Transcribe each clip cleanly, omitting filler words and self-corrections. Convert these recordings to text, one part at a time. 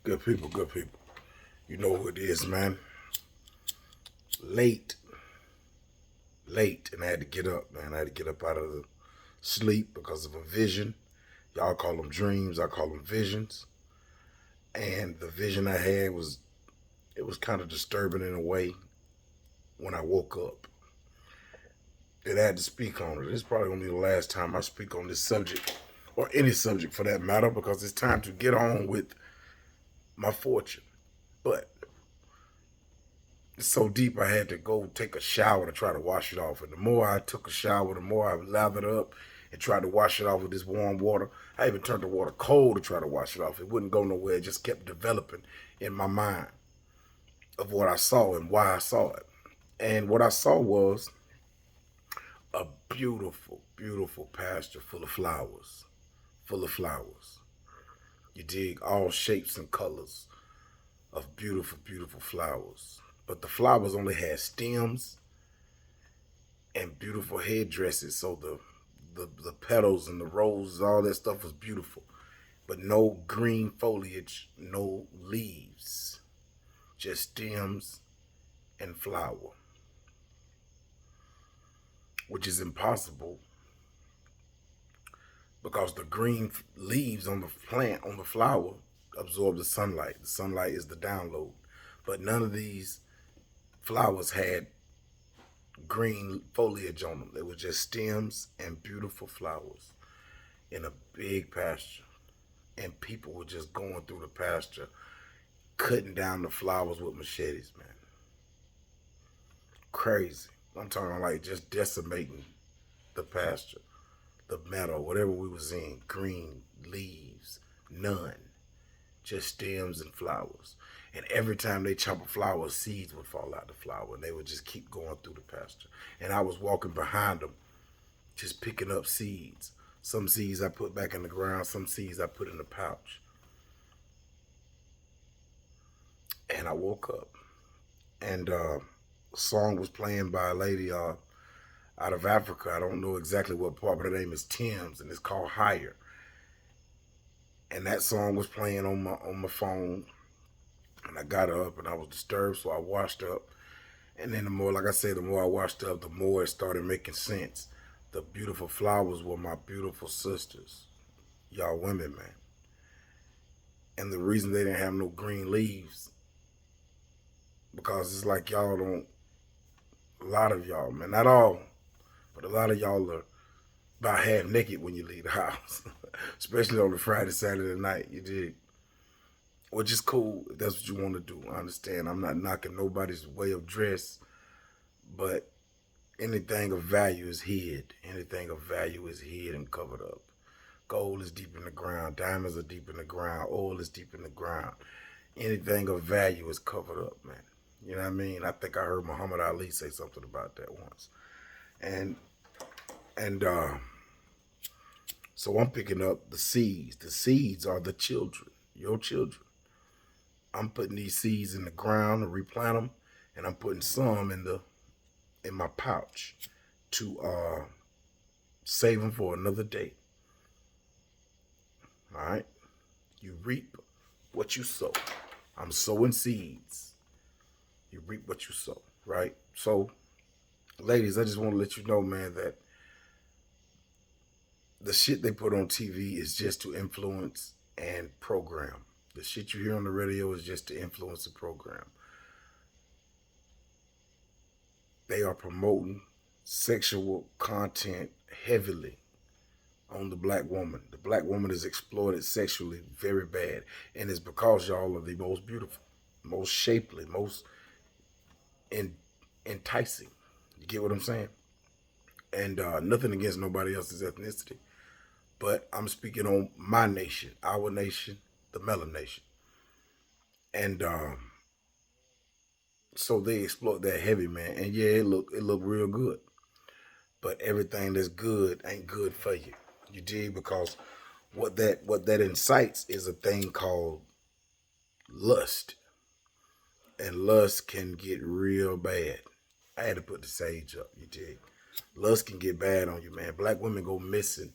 Good people, good people. You know who it is, man. Late, late, and I had to get up, man. I had to get up out of the sleep because of a vision. Y'all call them dreams, I call them visions. And the vision I had was kind of disturbing in a way when I woke up. And I had to speak on it. This is probably gonna be the last time I speak on this subject, or any subject for that matter, because it's time to get on with my fortune. But it's so deep I had to go take a shower to try to wash it off. And the more I took a shower, the more I lathered up and tried to wash it off with this warm water. I even turned the water cold to try to wash it off. It wouldn't go nowhere. It just kept developing in my mind of what I saw and why I saw it. And what I saw was a beautiful, beautiful pasture full of flowers. Full of flowers. You dig? All shapes and colors of beautiful, beautiful flowers. But the flowers only had stems and beautiful headdresses. So the petals and the roses, all that stuff was beautiful. But no green foliage, no leaves, just stems and flower, which is impossible because the green leaves on the plant, on the flower, absorb the sunlight. The sunlight is the download. But none of these flowers had green foliage on them. They were just stems and beautiful flowers in a big pasture. And people were just going through the pasture, cutting down the flowers with machetes, man. Crazy. I'm talking like just decimating the pasture, the meadow, whatever we was in. Green leaves, none. Just stems and flowers. And every time they chop a flower, seeds would fall out the flower, and they would just keep going through the pasture. And I was walking behind them, just picking up seeds. Some seeds I put back in the ground, some seeds I put in the pouch. And I woke up, and a song was playing by a lady out of Africa. I don't know exactly what part, but her name is Thames, and it's called Higher. And that song was playing on my phone, and I got up, and I was disturbed, so I washed up. And then the more, like I said, the more I washed up, the more it started making sense. The beautiful flowers were my beautiful sisters, y'all women, man. And the reason they didn't have no green leaves, because it's like y'all don't, a lot of y'all, man, not all, but a lot of y'all are about half naked when you leave the house, especially on the Friday, Saturday night, you dig? Which is cool if that's what you want to do. I understand. I'm not knocking nobody's way of dress, but anything of value is hid. Anything of value is hid and covered up. Gold is deep in the ground. Diamonds are deep in the ground. Oil is deep in the ground. Anything of value is covered up, man. You know what I mean? I think I heard Muhammad Ali say something about that once. And and so I'm picking up the seeds. The seeds are the children, your children. I'm putting these seeds in the ground to replant them, and I'm putting some in my pouch to save them for another day. All right, you reap what you sow. I'm sowing seeds. You reap what you sow, right? So, ladies, I just want to let you know, man, that the shit they put on TV is just to influence and program. The shit you hear on the radio is just to influence the program. They are promoting sexual content heavily on the black woman. The black woman is exploited sexually very bad. And it's because y'all are the most beautiful, most shapely, most in, enticing. You get what I'm saying? And nothing against nobody else's ethnicity. But I'm speaking on my nation, our nation, the Melon Nation. And so they exploit that heavy, man. And yeah, it look real good. But everything that's good ain't good for you. You dig? Because what that incites is a thing called lust. And lust can get real bad. I had to put the sage up, you dig? Lust can get bad on you, man. Black women go missing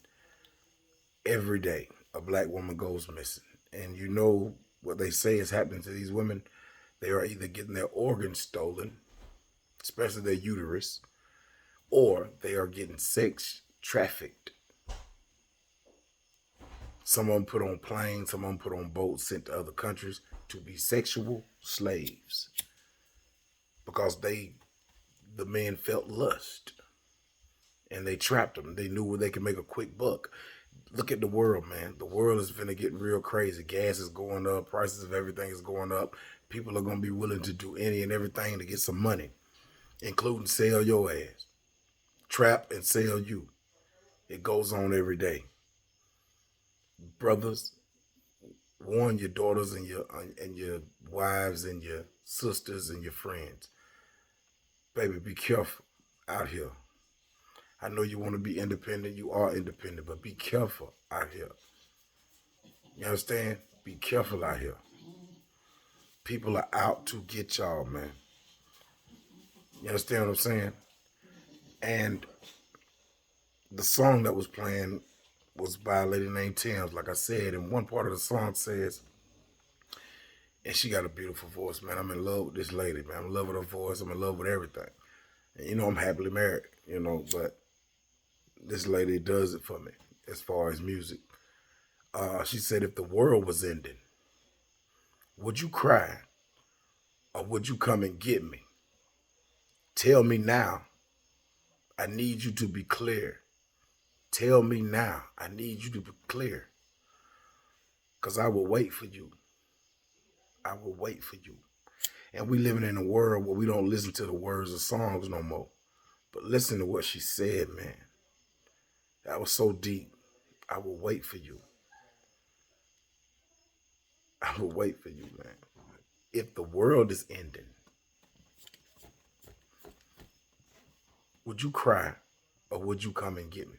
every day. A black woman goes missing. And you know what they say is happening to these women, they are either getting their organs stolen, especially their uterus, or they are getting sex trafficked. Some of them put on planes, some of them put on boats, sent to other countries to be sexual slaves because the men felt lust and they trapped them. They knew where they could make a quick buck. Look at the world, man. The world is finna get real crazy. Gas is going up. Prices of everything is going up. People are going to be willing to do any and everything to get some money, including sell your ass. Trap and sell you. It goes on every day. Brothers, warn your daughters and your wives and your sisters and your friends. Baby, be careful out here. I know you want to be independent. You are independent, but be careful out here. You understand? Be careful out here. People are out to get y'all, man. You understand what I'm saying? And the song that was playing was by a lady named Thames, like I said. And one part of the song says, and she got a beautiful voice, man. I'm in love with this lady, man. I'm in love with her voice. I'm in love with everything. And, you know, I'm happily married, you know, but this lady does it for me as far as music. She said, if the world was ending, would you cry or would you come and get me? Tell me now. I need you to be clear. Tell me now. I need you to be clear. Because I will wait for you. I will wait for you. And we living in a world where we don't listen to the words of songs no more. But listen to what she said, man. That was so deep. I will wait for you. I will wait for you, man. If the world is ending, would you cry or would you come and get me?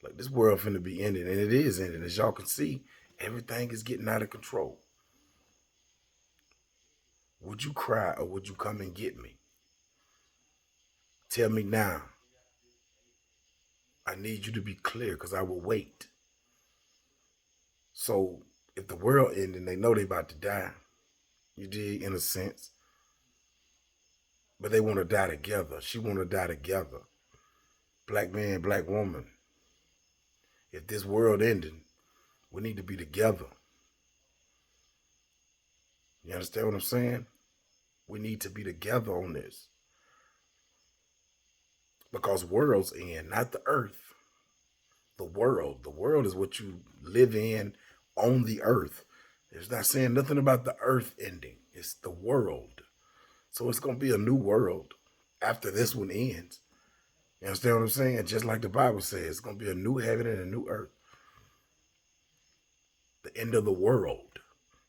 Like, this world finna be ending, and it is ending. As y'all can see, everything is getting out of control. Would you cry or would you come and get me? Tell me now. I need you to be clear because I will wait. So if the world ending, they know they about to die. You dig, in a sense. But they want to die together. She want to die together. Black man, black woman. If this world ending, we need to be together. You understand what I'm saying? We need to be together on this. Because worlds end, not the earth. The world. The world is what you live in on the earth. It's not saying nothing about the earth ending. It's the world. So it's going to be a new world after this one ends. You understand what I'm saying? Just like the Bible says, it's going to be a new heaven and a new earth. The end of the world,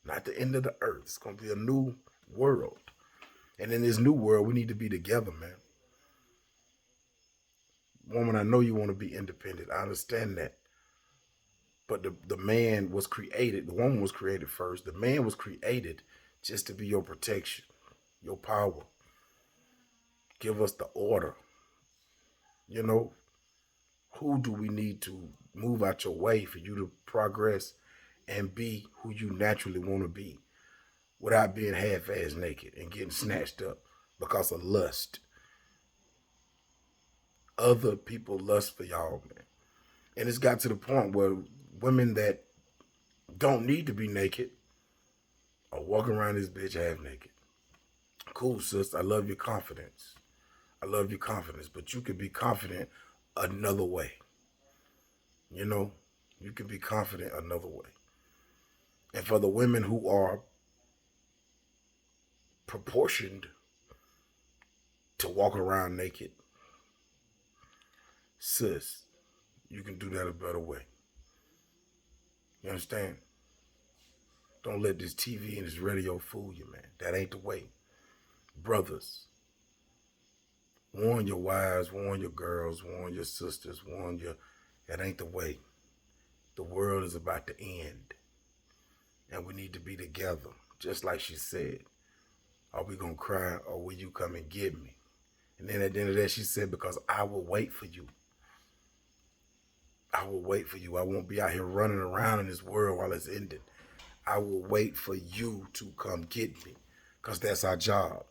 not the end of the earth. It's going to be a new world. And in this new world, we need to be together, man. Woman, I know you want to be independent. I understand that. But the man was created. The woman was created first. The man was created just to be your protection, your power. Give us the order. You know, who do we need to move out your way for you to progress and be who you naturally want to be without being half-ass naked and getting snatched up because of lust? Other people lust for y'all, man. And it's got to the point where women that don't need to be naked are walking around this bitch half naked. Cool, sis. I love your confidence. I love your confidence. But you can be confident another way. You know, you can be confident another way. And for the women who are proportioned to walk around naked, sis, you can do that a better way. You understand? Don't let this TV and this radio fool you, man. That ain't the way. Brothers, warn your wives, warn your girls, warn your sisters, that ain't the way. The world is about to end. And we need to be together. Just like she said. Are we going to cry or will you come and get me? And then at the end of that, she said, because I will wait for you. I will wait for you. I won't be out here running around in this world while it's ending. I will wait for you to come get me, because that's our job,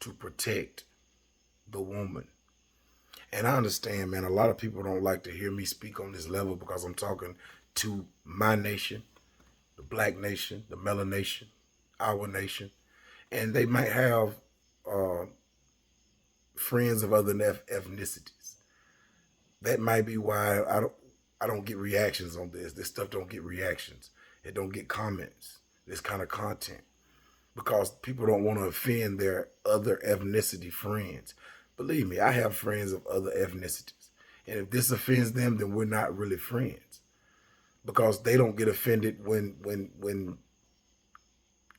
to protect the woman. And I understand, man, a lot of people don't like to hear me speak on this level because I'm talking to my nation, the black nation, the melanation, our nation. And they might have uh, friends of other ethnicities. That might be why I don't get reactions on this. This stuff don't get reactions. It don't get comments. This kind of content. Because people don't want to offend their other ethnicity friends. Believe me, I have friends of other ethnicities. And if this offends them, then we're not really friends. Because they don't get offended when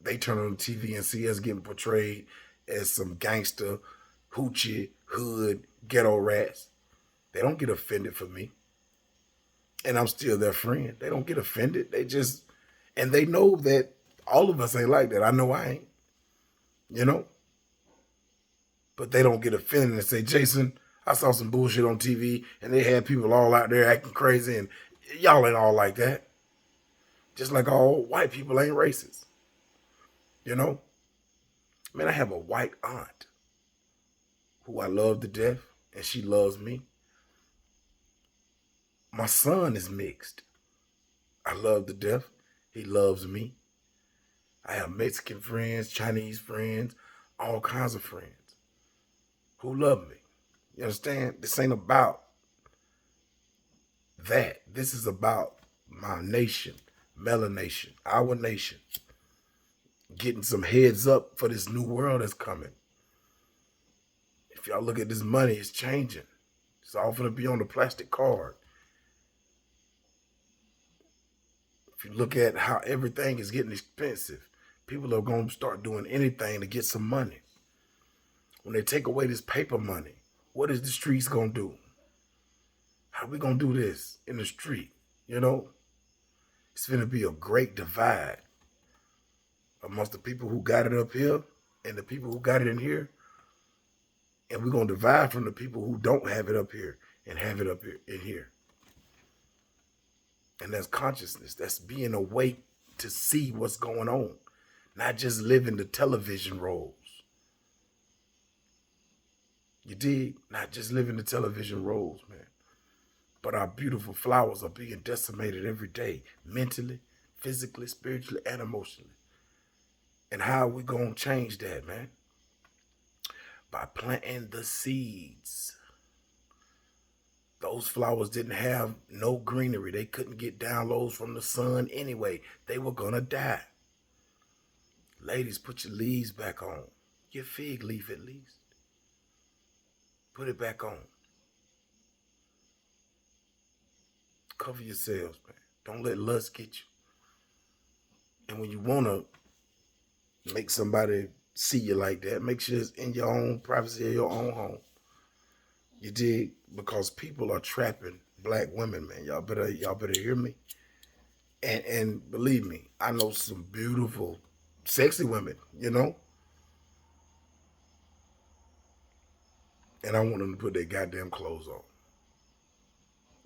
they turn on the TV and see us getting portrayed as some gangster, hoochie, hood, ghetto rats. They don't get offended for me. And I'm still their friend. They don't get offended. And they know that all of us ain't like that. I know I ain't, you know? But they don't get offended and say, Jason, I saw some bullshit on TV and they had people all out there acting crazy and y'all ain't all like that. Just like all white people ain't racist, you know? Man, I have a white aunt who I love to death and she loves me. My son is mixed. I love to death. He loves me. I have Mexican friends, Chinese friends, all kinds of friends who love me. You understand? This ain't about that. This is about my nation, melanation, our nation, getting some heads up for this new world that's coming. If y'all look at this money, it's changing. It's all going to be on the plastic card. If you look at how everything is getting expensive, people are going to start doing anything to get some money. When they take away this paper money, what is the streets going to do? How are we going to do this in the street? You know, it's going to be a great divide amongst the people who got it up here and the people who got it in here. And we're going to divide from the people who don't have it up here and have it up here in here. And that's consciousness. That's being awake to see what's going on. Not just living the television roles. You dig? Not just living the television roles, man. But our beautiful flowers are being decimated every day. Mentally, physically, spiritually, and emotionally. And how are we going to change that, man? By planting the seeds. Those flowers didn't have no greenery. They couldn't get downloads from the sun anyway. They were going to die. Ladies, put your leaves back on. Your fig leaf at least. Put it back on. Cover yourselves, man. Don't let lust get you. And when you want to make somebody see you like that, make sure it's in your own privacy of your own home. You dig? Because people are trapping black women, man. Y'all better hear me. And believe me, I know some beautiful, sexy women, you know? And I want them to put their goddamn clothes on.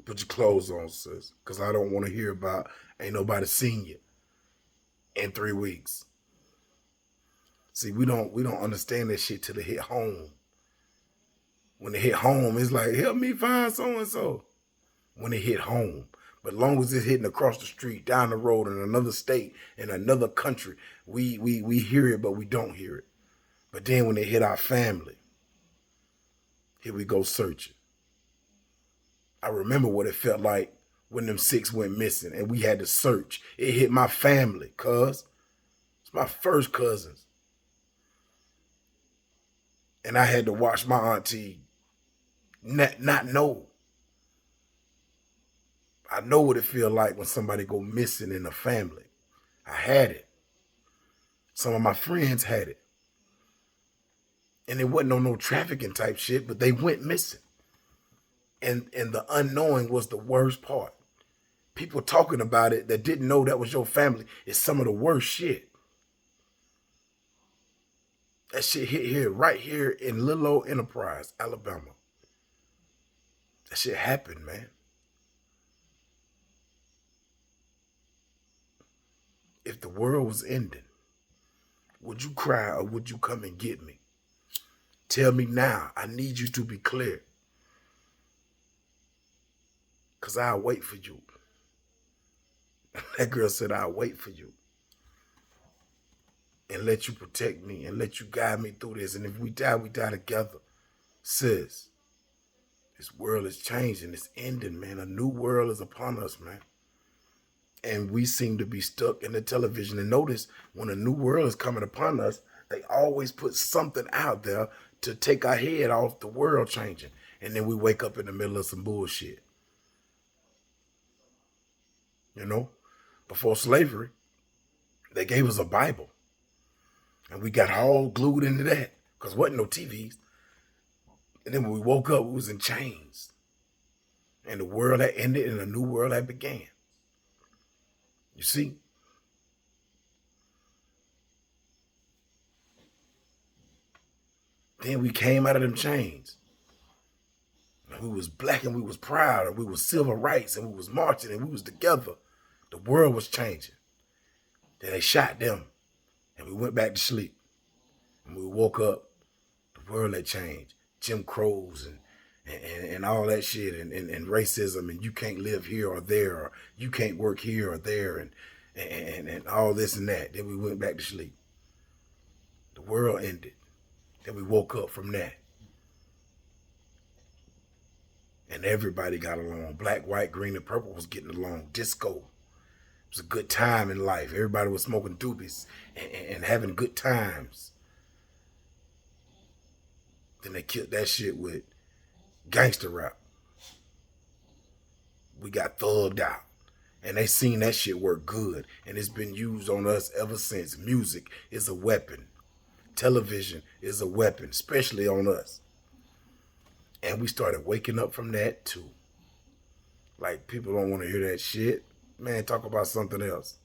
Put your clothes on, sis. Because I don't want to hear about ain't nobody seen you in 3 weeks. See, we don't understand that shit till it hit home. When it hit home, it's like, help me find so-and-so. When it hit home. But as long as it's hitting across the street, down the road, in another state, in another country, we hear it, but we don't hear it. But then when it hit our family, here we go searching. I remember what it felt like when them 6 went missing and we had to search. It hit my family, cuz. It's my first cousins. And I had to watch my auntie not know. I know what it feel like when somebody go missing in a family. I had it. Some of my friends had it. And it wasn't on no trafficking type shit, but they went missing. And the unknowing was the worst part. People talking about it that didn't know that was your family is some of the worst shit. That shit hit here, right here in Little Old Enterprise, Alabama. That shit happened, man. if the world was ending, would you cry or would you come and get me? Tell me now. I need you to be clear. Because I'll wait for you. That girl said, I'll wait for you. And let you protect me and let you guide me through this. And if we die together. Sis, this world is changing. It's ending, man. A new world is upon us, man. And we seem to be stuck in the television. And notice, when a new world is coming upon us, they always put something out there to take our head off the world changing. And then we wake up in the middle of some bullshit. You know, before slavery, they gave us a Bible. And we got all glued into that because there wasn't no TVs. And then when we woke up, we was in chains. And the world had ended and a new world had began. You see? Then we came out of them chains. And we was black and we was proud and we was civil rights and we was marching and we was together. The world was changing. Then they shot them and we went back to sleep. And we woke up, the world had changed. Jim Crows and all that shit and racism and you can't live here or there or you can't work here or there and all this and that. Then we went back to sleep. The world ended. Then we woke up from that. And everybody got along. Black, white, green, and purple was getting along. Disco. It was a good time in life. Everybody was smoking doobies and having good times. Then they killed that shit with gangster rap. We got thugged out. And they seen that shit work good. And it's been used on us ever since. Music is a weapon. Television is a weapon, especially on us. And we started waking up from that too. Like, people don't want to hear that shit. Man, talk about something else.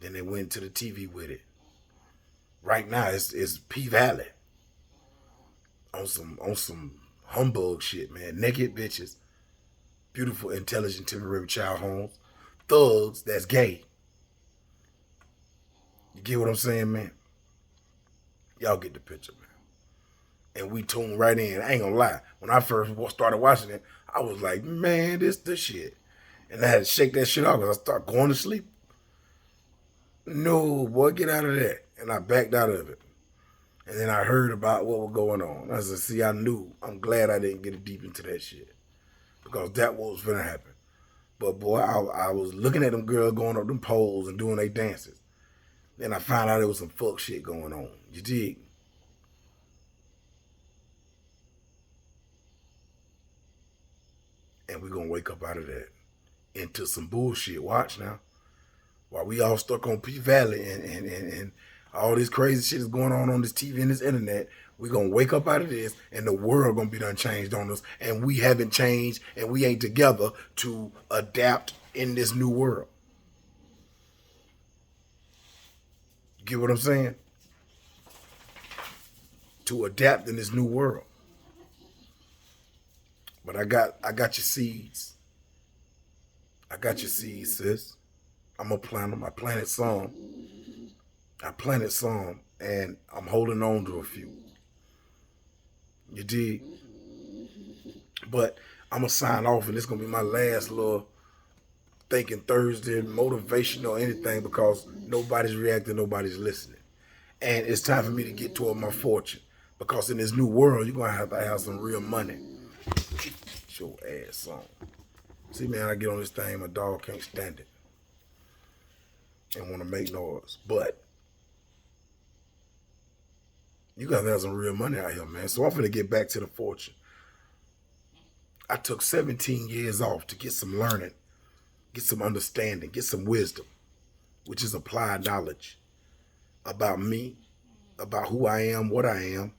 Then they went to the TV with it. Right now, it's P Valley. On some humbug shit, man. Naked bitches. Beautiful, intelligent, temporary child homes. Thugs that's gay. You get what I'm saying, man? Y'all get the picture, man. And we tuned right in. I ain't gonna lie. When I first started watching it, I was like, man, this the shit. And I had to shake that shit off because I started going to sleep. No, boy, get out of that. And I backed out of it. And then I heard about what was going on. I said, see, I knew. I'm glad I didn't get deep into that shit. Because that was gonna happen. But boy, I was looking at them girls going up them poles and doing their dances. Then I found out there was some fuck shit going on. You dig? And we're going to wake up out of that into some bullshit. Watch now. While we all stuck on P Valley and all this crazy shit is going on this TV and this internet, we're going to wake up out of this and the world going to be done changed on us. And we haven't changed and we ain't together to adapt in this new world. You get what I'm saying? To adapt in this new world. But I got your seeds. I got your seeds, sis. I'm going to plant them. I planted some. And I'm holding on to a few. You dig? But I'm going to sign off, and this is going to be my last little Thinking Thursday, motivational, anything, because nobody's reacting, nobody's listening. And it's time for me to get toward my fortune. Because in this new world, you're going to have some real money. Get your ass on. See, man, I get on this thing, my dog can't stand it. And want to make noise. But you got to have some real money out here, man. So I'm finna get back to the fortune. I took 17 years off to get some learning, get some understanding, get some wisdom, which is applied knowledge about me, about who I am, what I am,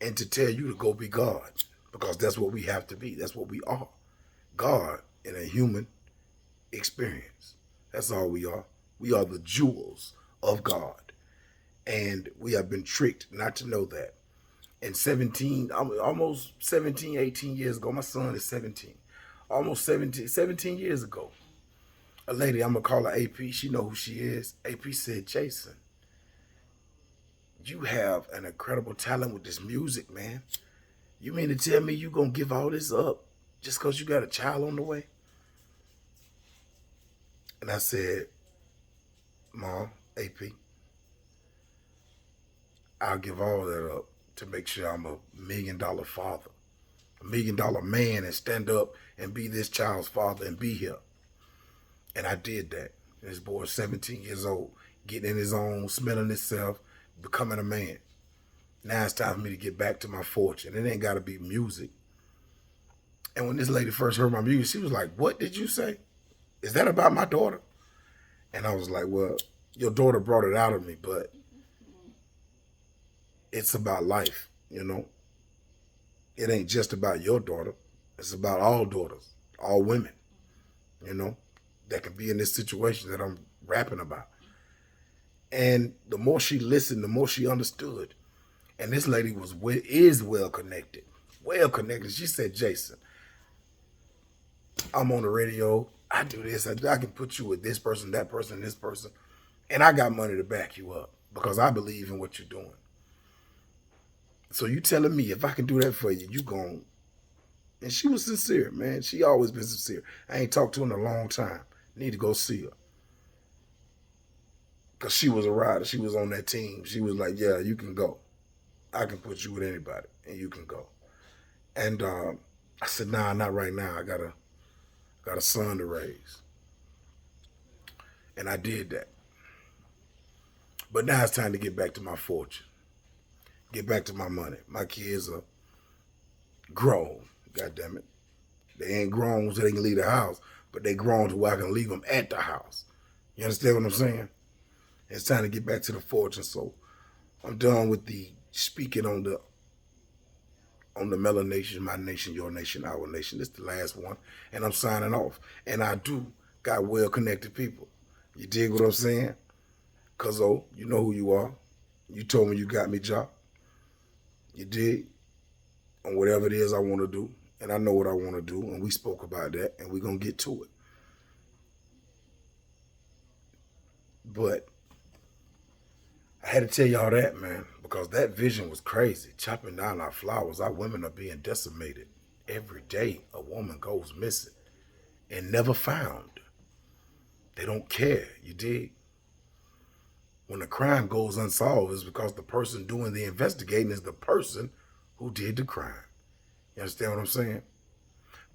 and to tell you to go be God, because that's what we have to be. That's what we are. God in a human experience. That's all we are. We are the jewels of God. And we have been tricked not to know that. And almost 17, 18 years ago, my son is 17. almost 17 years ago. A lady, I'm going to call her AP. She know who she is. AP said, Jason, you have an incredible talent with this music, man. You mean to tell me you going to give all this up just because you got a child on the way? And I said, Mom, AP, I'll give all that up to make sure I'm $1 million father, $1 million man, and stand up and be this child's father and be here. And I did that. And this boy is 17 years old, getting in his own, smelling himself, becoming a man. Now it's time for me to get back to my fortune. It ain't got to be music. And when this lady first heard my music, she was like, what did you say? Is that about my daughter? And I was like, well, your daughter brought it out of me, but it's about life, you know? It ain't just about your daughter. It's about all daughters, all women, you know, that can be in this situation that I'm rapping about. And the more she listened, the more she understood. And this lady is well connected. Well connected. She said, Jason, I'm on the radio. I do this. I can put you with this person, that person, this person. And I got money to back you up because I believe in what you're doing. So you telling me if I can do that for you, you gon'. And she was sincere, man. She always been sincere. I ain't talked to her in a long time. Need to go see her. Because she was a rider. She was on that team. She was like, yeah, you can go. I can put you with anybody and you can go. And I said, nah, not right now. I got a son to raise. And I did that. But now it's time to get back to my fortune. Get back to my money. My kids are grown, God damn it. They ain't grown so they can leave the house, but they grown to where I can leave them at the house. You understand what I'm saying? It's time to get back to the fortune. So I'm done with the speaking on the melanation, my nation, your nation, our nation. This is the last one, and I'm signing off. And I do got well-connected people. You dig what I'm saying? Cuzzo, you know who you are. You told me you got me, job. You dig? On whatever it is I want to do. And I know what I want to do. And we spoke about that. And we're going to get to it. But I had to tell y'all that, man. Because that vision was crazy. Chopping down our flowers. Our women are being decimated. Every day a woman goes missing. And never found. They don't care. You dig? When a crime goes unsolved, it's because the person doing the investigating is the person who did the crime. You understand what I'm saying?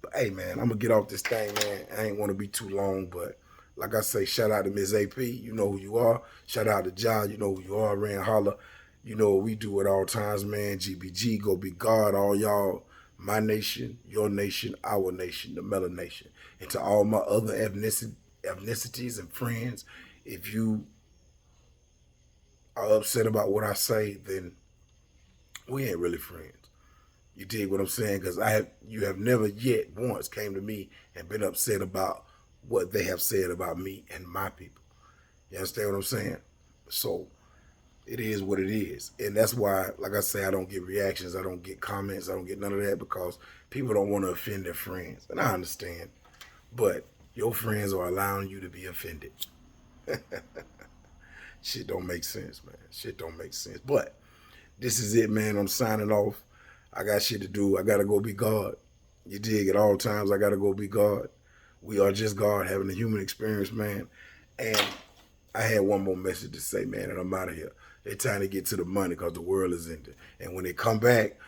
But hey, man, I'm going to get off this thing, man. I ain't want to be too long, but like I say, shout out to Ms. AP. You know who you are. Shout out to John. You know who you are. Rand Holler. You know what we do at all times, man. GBG, go be God, all y'all. My nation, your nation, our nation, the Melon Nation. And to all my other ethnicities and friends, if you are upset about what I say, then we ain't really friends. You dig what I'm saying? Because you have never yet once came to me and been upset about what they have said about me and my people. You understand what I'm saying? So it is what it is. And that's why, like I say, I don't get reactions. I don't get comments. I don't get none of that because people don't want to offend their friends. And I understand. But your friends are allowing you to be offended. Shit don't make sense, man. Shit don't make sense. But this is it, man. I'm signing off. I got shit to do. I got to go be God. You dig? At all times, I got to go be God. We are just God having a human experience, man. And I had one more message to say, man, and I'm out of here. It's time to get to the money because the world is ending. And when they come back,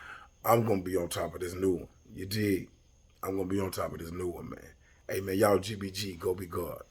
I'm going to be on top of this new one. You dig? I'm going to be on top of this new one, man. Hey, man, y'all GBG, go be God.